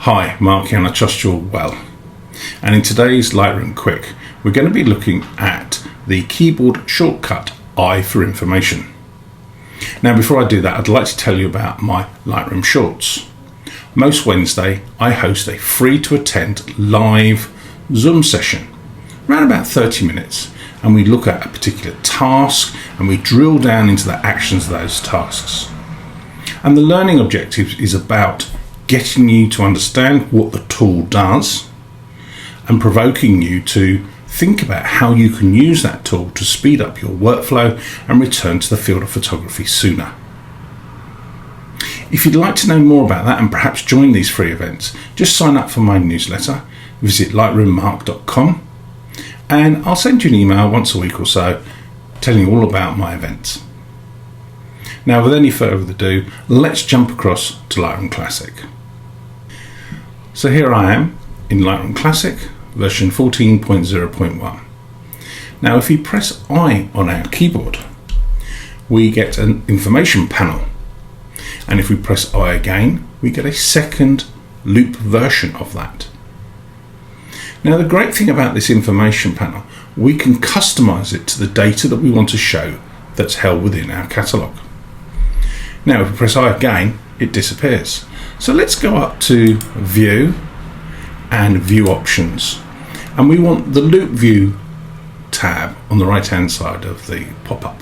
Hi, Mark here, and I trust you're well. And in today's Lightroom Quick, we're going to be looking at the keyboard shortcut I for information. Now, before I do that, I'd like to tell you about my Lightroom Shorts. Most Wednesday, I host a free-to-attend live Zoom session, around about 30 minutes, and we look at a particular task and we drill down into the actions of those tasks. And the learning objective is about getting you to understand what the tool does and provoking you to think about how you can use that tool to speed up your workflow and return to the field of photography sooner. If you'd like to know more about that and perhaps join these free events, just sign up for my newsletter, visit lightroommark.com, and I'll send you an email once a week or so telling you all about my events. Now, with any further ado, let's jump across to Lightroom Classic. So here I am in Lightroom Classic, version 14.0.1. Now, if you press I on our keyboard, we get an information panel. And if we press I again, we get a second loop version of that. Now, the great thing about this information panel, we can customize it to the data that we want to show that's held within our catalog. Now, if we press I again, it disappears. So let's go up to View and View Options. And we want the Loop View tab on the right-hand side of the pop-up.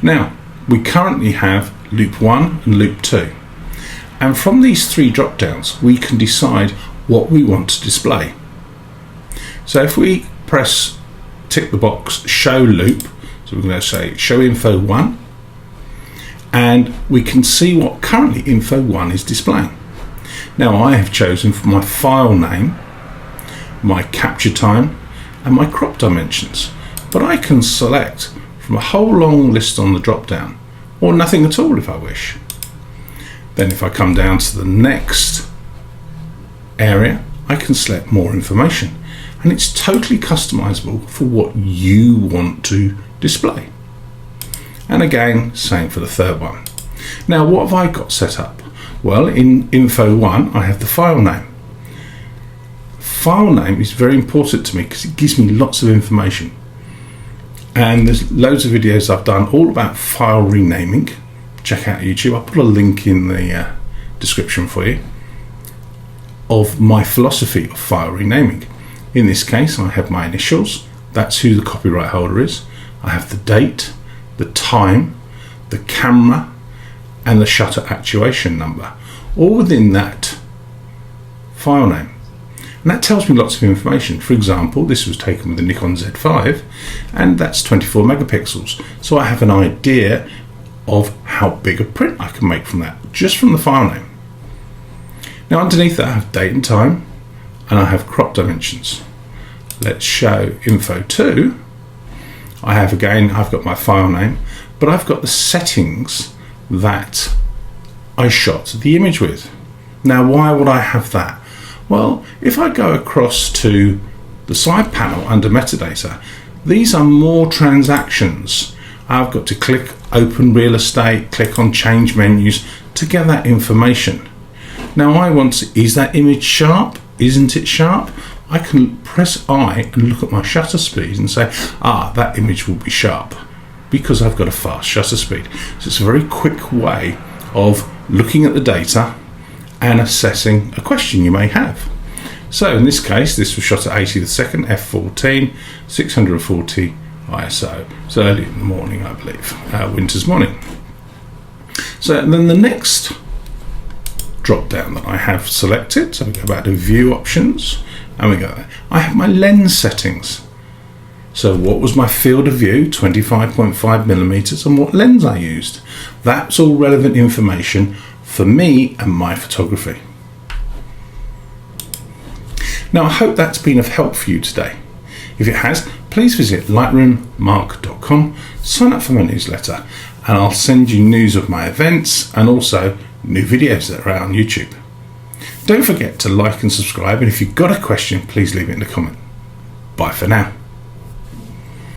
Now, we currently have Loop 1 and Loop 2. And from these three drop-downs, we can decide what we want to display. So if we tick the box Show Loop, so we're going to say Show Info 1, and we can see what currently Info 1 is displaying. Now, I have chosen for my file name, my capture time, and my crop dimensions, but I can select from a whole long list on the drop down, or nothing at all if I wish. Then if I come down to the next area, I can select more information, and it's totally customizable for what you want to display. And again, same for the third one. Now, what have I got set up? Well, in Info 1, I have the file name. File name is very important to me because it gives me lots of information. And there's loads of videos I've done all about file renaming. Check out YouTube. I'll put a link in the description for you of my philosophy of file renaming. In this case, I have my initials. That's who the copyright holder is. I have the date, the time, the camera, and the shutter actuation number, all within that file name. And that tells me lots of information. For example, this was taken with the Nikon Z5, and that's 24 megapixels. So I have an idea of how big a print I can make from that, just from the file name. Now, underneath that, I have date and time, and I have crop dimensions. Let's show Info 2. I've got my file name, but I've got the settings that I shot the image with. Now, why would I have that? Well, if I go across to the side panel under metadata, these are more transactions. I've got to click Open Real Estate, click on Change Menus to get that information. Now, is that image sharp? Isn't it sharp? I can press I and look at my shutter speed and say, that image will be sharp because I've got a fast shutter speed. So it's a very quick way of looking at the data and assessing a question you may have. So in this case, this was shot at 80 the second, f14, 640 ISO. It's early in the morning, I believe, winter's morning. So then the next drop down that I have selected, so we go back to View Options, and we go there. I have my lens settings. So what was my field of view, 25.5 millimeters, and what lens I used. That's all relevant information for me and my photography. Now, I hope that's been of help for you today. If it has, please visit lightroommark.com, sign up for my newsletter, and I'll send you news of my events and also new videos that are out on YouTube. Don't forget to like and subscribe, and if you've got a question, please leave it in the comment. Bye for now.